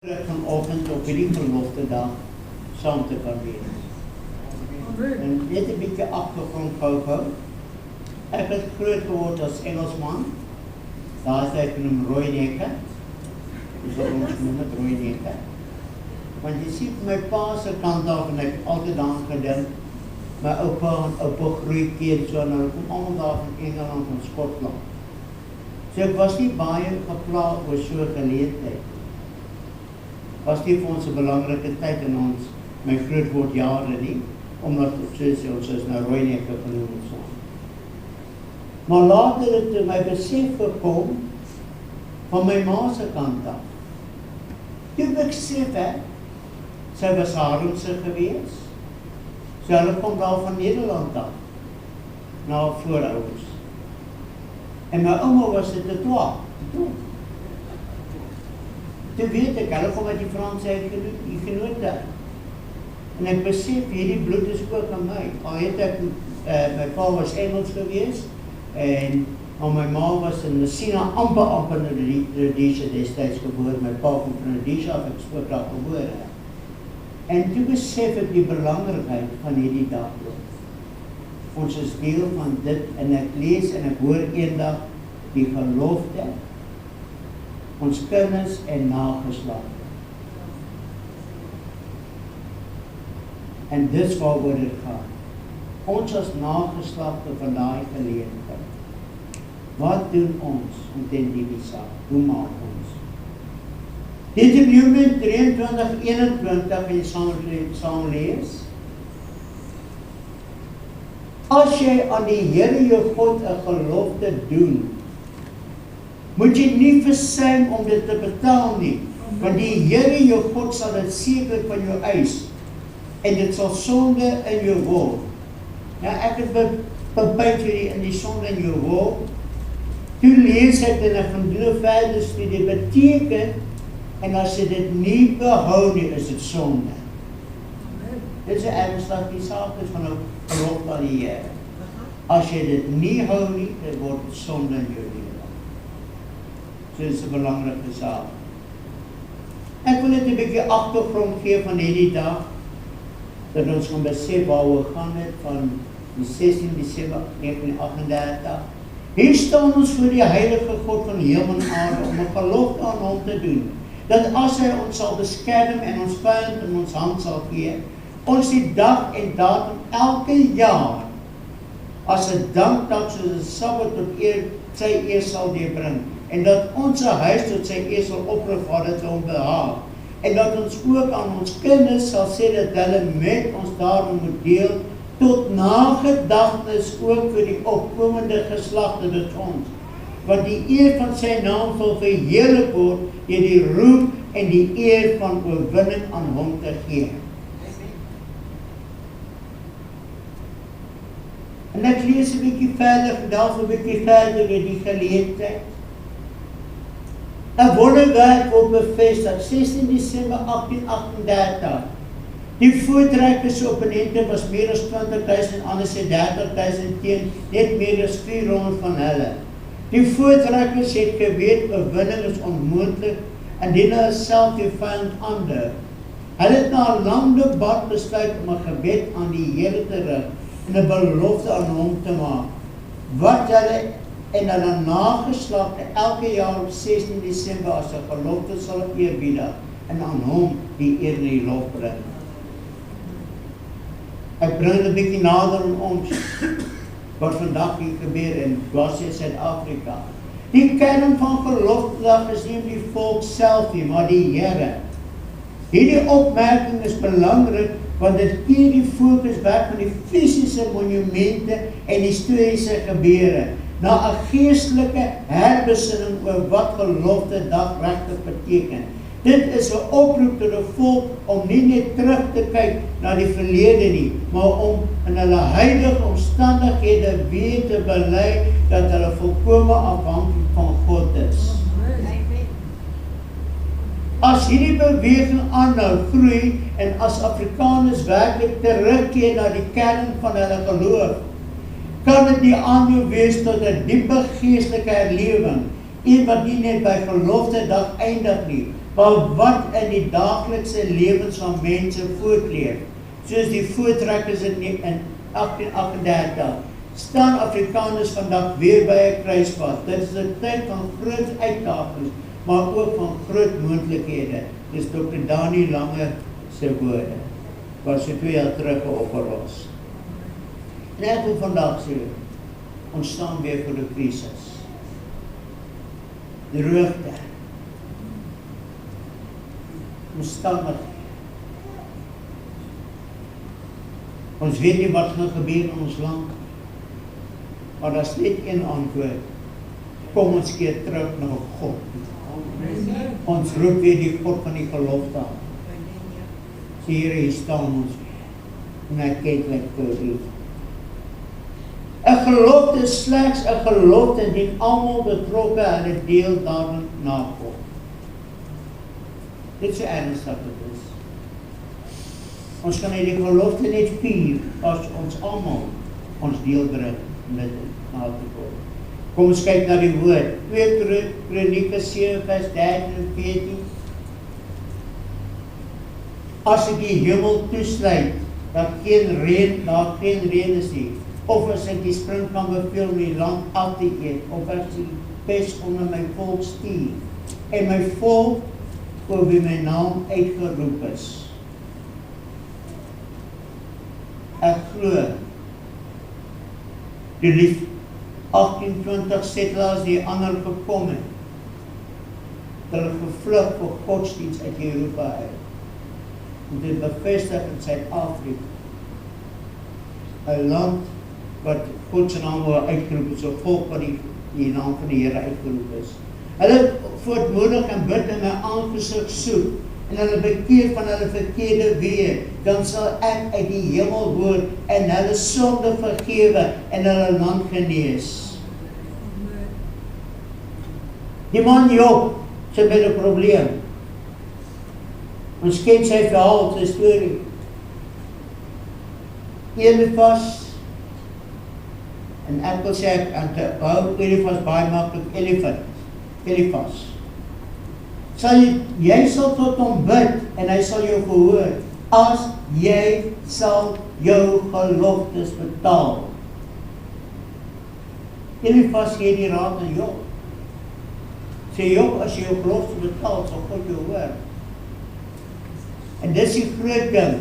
Vanoggend op hierdie gelofte dag saam te kan wees. En net 'n bietjie agtergrond gou. Ek het groot geword as Engelsman. Daar is hy genoem Roy Necker. Dis wat ons noem het Roy Necker. Want jy sien my pa se kant af en ek altyd daaraan gedink. My oupa en oupa grootkind so en hulle kom almal daar van Engeland en Skotland. So ek was nie baie geplaag oor so 'n geleentheid. Was nie vir ons 'n belangrike tyd in ons my grootword jare nie, omdat ons is nou Roy Necker genoem en so. Maar later het toe my besef gekom van my ma se kant af. Toe besef ek, sy was Haarlemse gewees, so hulle kom daar van Nederland af, na haar voorouers. En my ouma was dit 'n twa. Toe weet ek, hulle kom uit die Franse genote. En ek besef, hierdie bloed is ook aan my. Al het ek, my pa was Engels gewees, maar my ma was in Messina, amper in Rhodesia destyds gebore. My pa kom van Rhodesia af, ek is ook daar gebore. En toe besef ek die belangrikheid van hierdie dag. Ons is deel van dit, en ek lees en ek hoor eendag die gelofte, ons kinders en nageslagte. En dis waaroor dit gaan. Ons as nageslagte van daai geleentheid. Wat doen ons omtrent hierdie saak? Hoe maak ons? Deuteronomium 23:21 en saam lees. As jy aan die Here jou God 'n gelofte doen, moet jy nie versuim om dit te betaal nie, want die Here jou God sal dit seker van jou eis, en dit sal sonde in jou word. Nou ek het bebyt hierdie in die sonde in jou word. Toe lees ek en ek gaan doen verder studie, beteken, en as jy dit nie behou nie, is dit sonde. Dit is 'n ernstige die saak is van 'n gelofte aan die Here. As jy dit nie hou nie, dan word dit sonde in jou lewe. So dit is 'n belangrike saak. Ek wil net 'n bietjie agtergrond gee van hierdie dag, dat ons gaan besef waaroor gaan het van die 16 Desember 1938. Hier staan ons voor die heilige God van hemel en aarde om 'n gelofte aan hom te doen, dat as hy ons sal beskerm en ons vyand in ons hand sal gee, ons die dag en datum elke jaar as 'n dankdag soos 'n Sabbat tot sy eer sal deurbring, en dat ons huis tot sy eer sal oprig waar dit hom behaag, en dat ons ook aan ons kinders sal sê dat hulle met ons daarom moet deel, tot nagedagtenis ook vir die opkomende geslagte, dit ons, wat die eer van sy naam sal verheerlik word deur die roep en die eer van oorwinning aan hom te gee. En ek lees 'n bietjie verder, vandag 'n bietjie verder oor die geleentheid. 'n wonderwerk word bevestig, 16 Desember 1838. Die voortrekkers opponente was meer as 20.000, anders sê 30.000 teen, net meer as 400 van hulle. Die voortrekkers het geweet, oorwinning is onmoontlik, indien hulle self die vyand ander. Hulle het na 'n lang debat besluit om 'n gebed aan die Here te rig, en 'n belofte aan hom te maak, wat hulle en hulle nageslagte elke jaar op 16 Desember as 'n gelofte sal eerbiedig, en aan hom die eer en die lof bring. Ek bring 'n bietjie nader aan ons, wat vandag hier gebeur in Gwasia, Suid-Afrika. Die kern van geloftedag is nie die volk self nie, maar die Here. Hierdie opmerking is belangrik, want dit keer die fokus weg van die fisiese monumente en historiese gebeure, na 'n geestelike herbesinning oor wat gelofte dag regtig beteken. Dit is 'n oproep tot 'n volk om nie net terug te kyk na die verlede nie, maar om in hulle huidige omstandighede weer te bely dat hulle volkome afhanklik van God is. As hierdie beweging aanhou groei en as Afrikaners werklik terugkeer na die kern van hulle geloof, kan dit die aanloop wees tot 'n diepe geestelike herlewing, een wat nie net by gelofte dag eindig nie, maar wat in die daaglikse lewens van mense voortleef, soos die voortrekkers in 1838, staan Afrikaners vandag weer by 'n kruispunt. Dit is 'n tyd van groot uitdagings, maar ook van groot moontlikhede. Dis Dr. Dani Lange se woorde, wat so 2 jaar terug geoffer was. En ek wil vandag sê, ons staan weer voor 'n krisis. Droogte. Omstandigheid. Ons weet nie wat gaan gebeur in ons land, maar daar is net een antwoord. Kom ons keer terug na God. Ons roep weer die God van die gelofte aan. Sê Here, hier staan ons weer. En hy kyk like toe. 'n Gelofte is slegs 'n gelofte indien almal betrokke hulle deel daarin nakom. Dit is so ernstig dit is. Ons kan die gelofte net vier as ons almal ons deel bring om dit na te kom. Kom ons kyk na die woord. 2 Kronieke 7 vers 13 en 14. As ek die hemel toesluit, dat geen reën is nie, of as ek die spring kan beveel om die land af te eet, of as die pes onder my volk stuur, en my volk voor wie my naam uitgeroep is. Ek glo, die lief 1820 settlers die ander gekom het, hulle gevlug vir godsdienst uit Europa uit, en dit bevestig in Suid-Afrika, 'n land wat God se naam word uitgeroep is, 'n volk wat die naam van die Here uitgeroep is. Hulle voortmoedig en bid in my aangesig soek, en hulle bekeer van hulle verkeerde weë, dan sal ek uit die hemel hoor en hulle sonde vergewe en hulle land genees. Die man Job sit met 'n probleem. Ons ken sy verhaal, sy storie. Elifas, en ek wil sê, Elifas baie maklik, Elifas. Jy sal tot hom bid, en hy sal jou verhoor, as jy sal jou geloftes betaal. Elifas gee die raad aan Job. Sê Job, as jy jou gelofte betaal, sal God jou hoor. En dis die groot ding.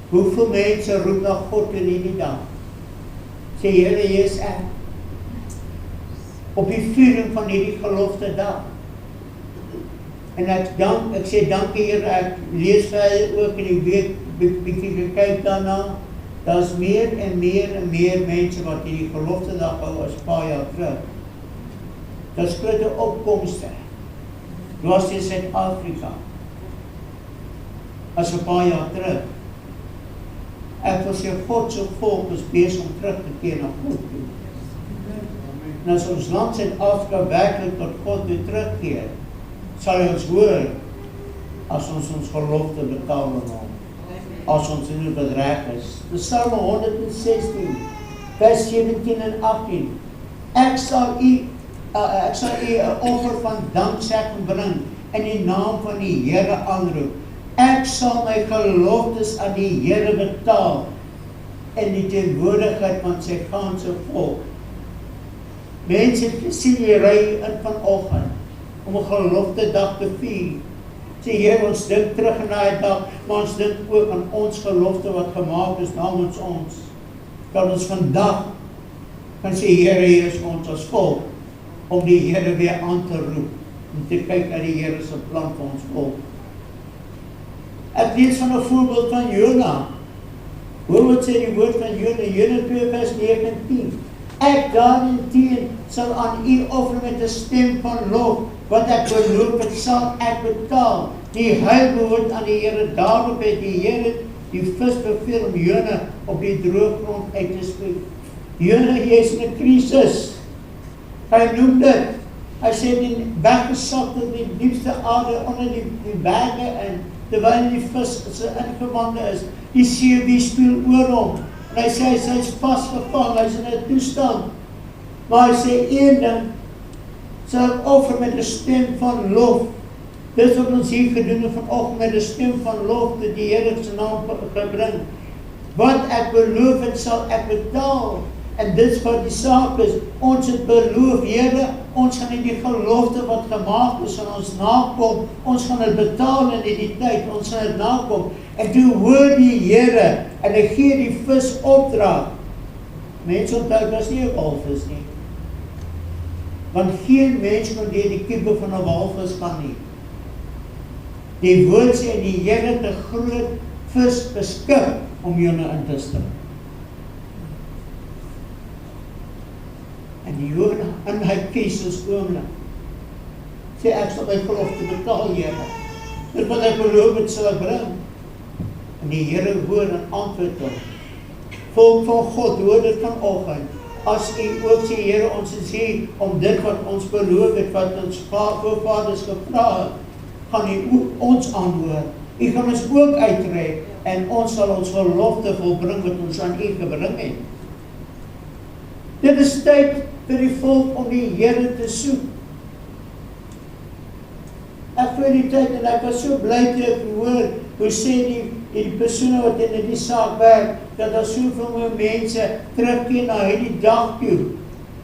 Hoeveel mense roep na God in hierdie dag? Sê Here, hier is ek. Op die viering van hierdie gelofte dag. En ek sê dankie Here, ek lees vir hulle ook in die week, bietjie gekyk daarna. Daar's meer en meer mense wat hierdie gelofte dag hou as paar jaar terug. Daar's grote opkomste. Dwars in Suid-Afrika. As 'n paar jaar terug. Ek wil sê God se volk is besig om terug te keer na God toe. En as ons land Suid-Afrika werklik tot God weer terugkeer, sal hy ons hoor as ons gelofte betaal aan hom. As ons in die bedreg is. Psalm 116, vers 17 en 18. Ek sal u 'n offer van danksegging bring in die naam van die Here aanroep. Ek sal my geloftes aan die Here betaal in die teenwoordigheid van sy ganse volk. Mense het gesien die ry in vanoggend om 'n gelofte dag te vier. Sê Here, ons dink terug aan daai dag, maar ons dink ook aan ons gelofte wat gemaak is namens ons. Dat ons vandag kan sê Here, hier is ons as volk om die Here weer aan te roep en te kyk na die Here se plan vir ons volk. Ek lees van 'n voorbeeld van Jona. Hoor wat sê die woord van Jona, Jona 2 vers 9 en 10. Ek daarenteen sal aan u offer met 'n stem van lof, wat ek beloof het, sal ek betaal. Die heil behoort aan die Here. Daarop het die Here die vis beveel om Jona op die droë grond uit te spoel. Jona, jy is in 'n krisis. Hy noem dit. Hy sê die weggesak in die diepste aarde onder die berge en terwyl die vis se ingewande is, die see wie speel oor hom. En hy sê hy is vasgevang, hy is in 'n toestand. Maar hy sê een ding, sal ek offer met 'n stem van lof, Dis wat ons hier gedoen het vanoggend met 'n stem van lof tot die Here se naam gebring. Wat ek beloof het, sal ek betaal. En dit wat die saak is, ons het beloof, Here, ons gaan die gelofte wat gemaak is aan ons nakom, ons gaan dit betaal in die tyd, ons gaan dit nakom. En toe hoor die Here, en hy gee die vis opdrag. Mense onthou, was nie 'n walvis nie. Want geen mens kon deur die kiepe van 'n walvis gaan nie. Die woord sê, die Here het 'n groot vis beskik om jou in te stel. En die Here, in hy kies ons oomblik, sê ek sal my gelofte betaal, Here. Dit wat ek beloof het, sal ek bring. En die Here hoor en antwoord hom. Volk van God, hoor dit vanoggend. As u ook sê, Here, ons is hier om dit wat ons beloof het, wat ons voorvaders gevra het, gaan u ook ons aanhoor. U gaan ons ook uittrek en ons sal ons gelofte volbring wat ons aan u gebring het. Dit is tyd vir die volk om die Here te soek. Ek vir die tyd en ek was so bly toe ek hoor hoe sê die persone wat in die saak werk, dat daar soveel mense terugkeer na hierdie dag toe.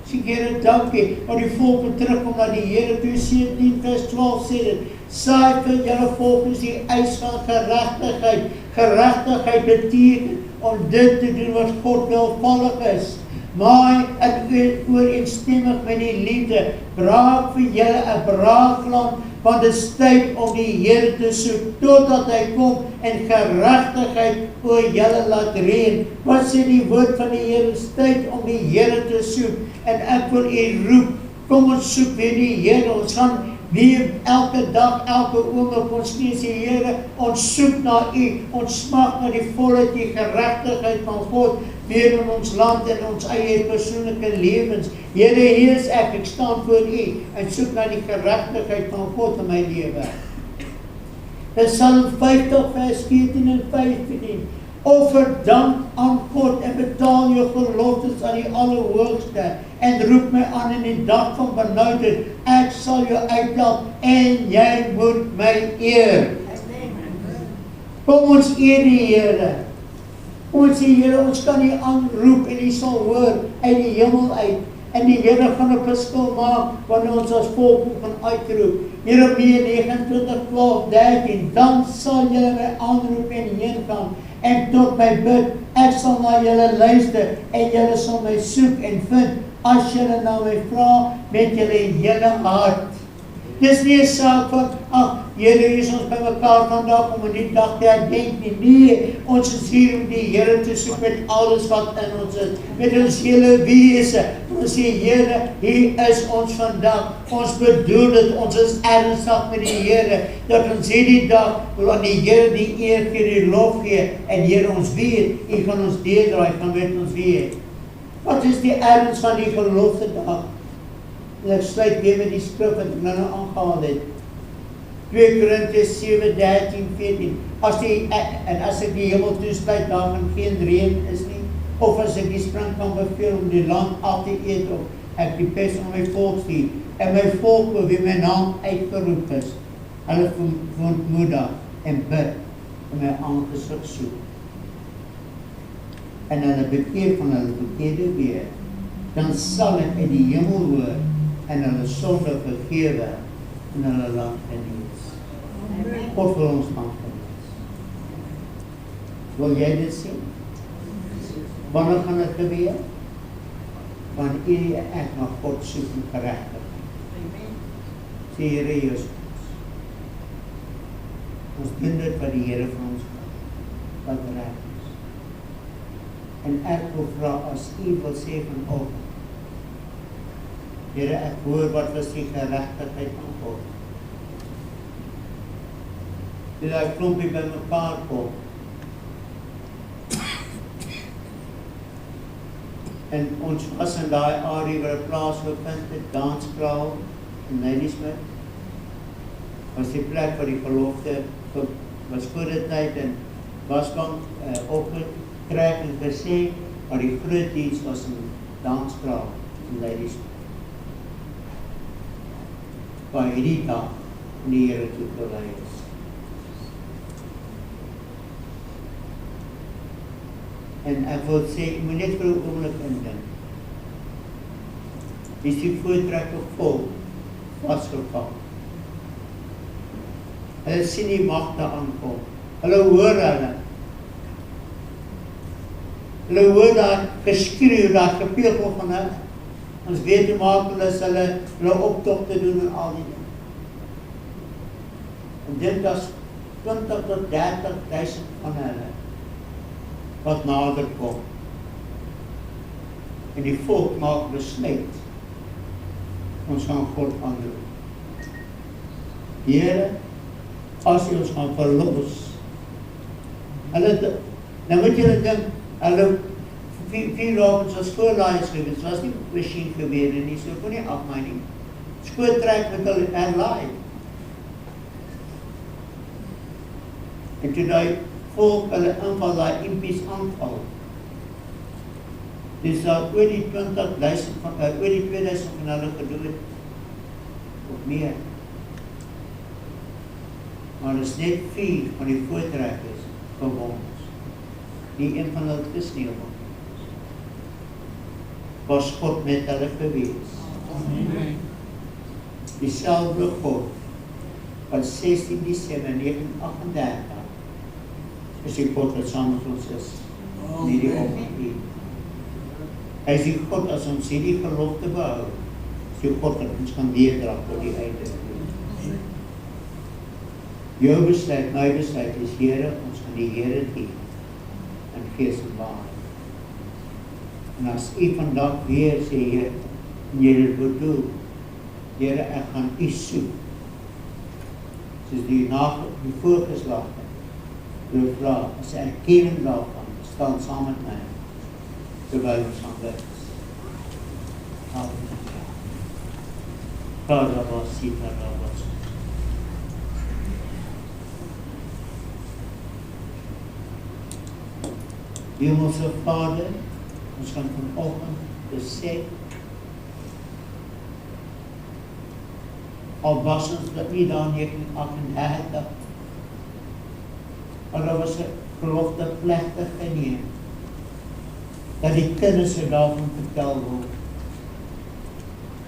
Sê Here, dankie, maar die volk moet terugkom na die Here toe. 17 vers 12 sê dit, saai vir julle volgens die eis van geregtigheid. Geregtigheid beteken om dit te doen wat God welvallig is. Maar in ooreenstemmig met die liefde, braak vir julle 'n braakland, want dit is tyd om die Here te soek, totdat hy kom en geregtigheid oor julle laat reën. Wat sê die woord van die Here? Dit is tyd om die Here te soek, en ek wil u roep, kom ons soek weer die Here, ons gaan weer elke dag, elke oomblik ons sê, Here, ons soek na u, ons smag na die volheid, die geregtigheid van God, weer in ons land en ons eie persoonlike lewens. Here, hier is ek staan voor u, en soek na die geregtigheid van God in my lewe. In Psalm 50 vers 14 en 15, offer dank aan God en betaal jou geloftes aan die Allerhoogste, en roep my aan in die dag van benoudheid, ek sal jou uithelp en jy moet my eer. Kom ons eer die Here. Ons sê, Here, ons kan U aanroep en U sal hoor uit die hemel uit. En die Here gaan 'n verskil maak wanneer ons as volk gaan uitroep. Jeremia 29, 12, 13, dan sal julle my aanroep en heen gaan en tot my bid, ek sal na julle luister en julle sal my soek en vind as julle na my vra met julle hele hart. Dis nie 'n saak van, ag, Here, is ons by mekaar vandag om in die dag te herdenk nie. Nee, ons is hier om die Here te soek met alles wat in ons is, met ons hele wese. Ons sê, Here, hier is ons vandag. Ons bedoel dit, ons is ernstig met die Here, dat ons hierdie dag wil aan die Here die eer gee, die lof gee, en Here, ons weet, U gaan ons deurdraai, gaan met ons weet. Wat is die erns van die gelofte dag? En ek sluit weer met die skrif wat ek nou aangehaal het. 2 Korintiërs 7, 13, 14. As ek die hemel toesluit, daar gaan geen reën is nie. Of as ek die spring kan beveel om die land af te eet, of ek die pes aan my volk stuur. En my volk wie my naam uitgeroep is, hulle verontmoedig en bid en my aangesig soek. En hulle bekeer van hulle verkeerde weer, dan sal ek in die hemel hoor en hulle sonde vergewe en hulle land genees. God wil ons land genees. Wil jy dit sien? Wanneer gaan dit gebeur? Wanneer u en ek na God soek en geregtigheid. Sê Here Jesus, ons doen dit wat die Here van ons wat reg is. En ek wil vra, as u wil sê vanoggend, Here, ek hoor wat was die geregtigheid van God. Die klompie by mekaar kom. En ons was in daai area waar 'n plaas gevind het, Danskraal in Ladysmith. Was die plek waar die gelofte was voor die tyd en wasbank opgetrek en gesê, maar die groot diens was in Danskraal in Ladysmith. Waar hierdie dag en die Here toe gelei is. En ek wil sê, jy moet net vir 'n oomblik indink. Dis die voortrekker vol vasgevang. Hulle sien die magte aankom. Hulle hoor hulle. Hulle hoor daar geskreeu, daar gepegel van hulle. Ons weet hoe maak hulle optogte doen en al die dinge. En dit was 20 tot 30.000 van hulle wat nader kom. En die volk maak besluit. Ons gaan God aanroep. Here, as jy ons gaan verlos. Hulle, nou moet julle dink, hulle 4 rovers was skoolleiers gewees, het was nie masjien geweer nie, so kon nie afmaai nie. Skooltrek met hulle herlaai. En toe die volk hulle inval, die impies aanval. Dis daar oor die 20.000 van, oor die 2000 van hulle gedood, of meer. Maar is net 4 van die voortrekkers gewond. Nie een van hulle is nie gewond. Was God met hulle gewees. Amen. Dieselfde God, van 16 December 1938, is die God wat saam met ons is, nie die opgegee. Hy is die God as ons hierdie gelofte behou, is die God wat ons kan deurdra tot die einde. Jou besluit, my besluit is, Here, ons gaan die Here dien, in gees en waarheid. En as u vandag weer sê, Heer, en jy dit bedoel, Here, ek gaan u soek, soos die voorgeslagte, jou vraag, as erkenning daarvan, staan saam met my, terwyl ons gaan bid. Halleluja. Karabas. Hemelse Vader, ons kan vanoggend besef, al was ons dat nie daar 1938, maar daar was 'n gelofte plegtig geneem, dat die kinders daarvan vertel word,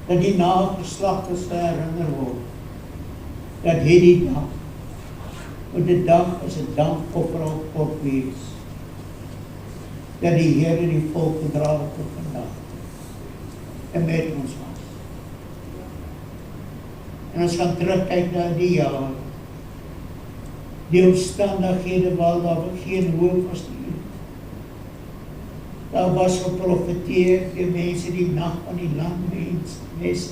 dat die nageslagte herinner word, dat hierdie dag, want die dag is 'n dankoffer op God wees, dat die Here die volk gedra het tot vandag, en met ons was. En ons gaan terugkyk na die jaar, die omstandighede waar daar geen hoop was nie. Daar was geprofeteer, die mense die nag van die land mense.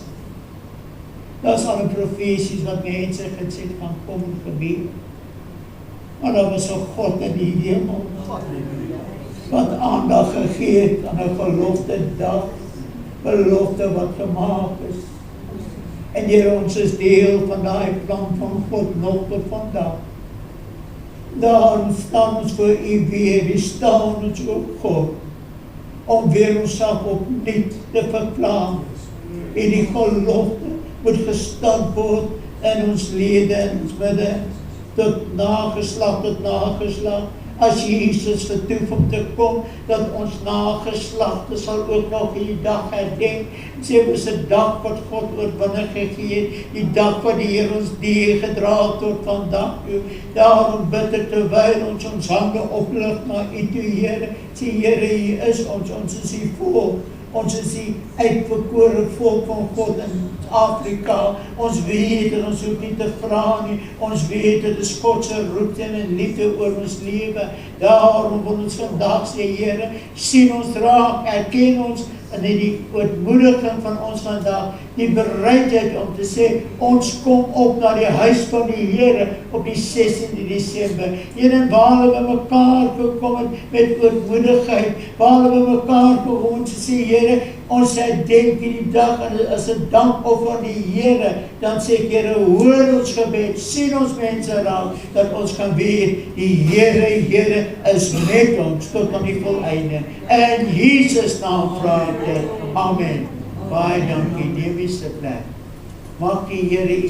Daar is al profesies wat mense gesê gaan kom en gebeur. Maar daar was 'n God in die hemel, wat aandag gegee het aan 'n gelofte dag, belofte wat gemaak is. En Here, ons is deel van daai plan van God nog tot vandag. Daarom staan ons voor u weer, die staan ons ook God, om weer onsself opnuut te verklaar. En die gelofte moet gestad word in ons lede, in ons midde, tot nageslag, as Jesus vertoef om te kom, dat ons nageslagte sal ook nog die dag herdenk. Sê ons 'n dag wat God oorwinning gegee het, die dag wat die Here ons gedra tot vandag toe. Daarom bid ek terwyl ons hande oplig na u toe, Here. Sê Here, hier is ons is die volk. Ons is die uitverkore volk van God in Afrika. Ons weet en ons hoef nie te vra nie. Ons weet dit is God se roeping en liefde oor ons lewe. Daarom wil ons vandag sê, Here, sien ons raak, erken ons in die ootmoediging van ons vandag, die bereidheid om te sê, ons kom op na die huis van die Here op die 16de Desember. Here, en waar hulle by mekaar gekom het met ootmoedigheid, waar hulle by mekaar gekom te sê, Here, ons herdenk hierdie dag en as 'n dankoffer aan die Here, dan sê ek, Here, hoor ons gebed, sien ons mense raak, dat ons kan weet, die Here is met ons tot aan die volleinde. In Jesus naam vra ek dit. Amen. Baie dankie, neem u se plek. Maak die Here u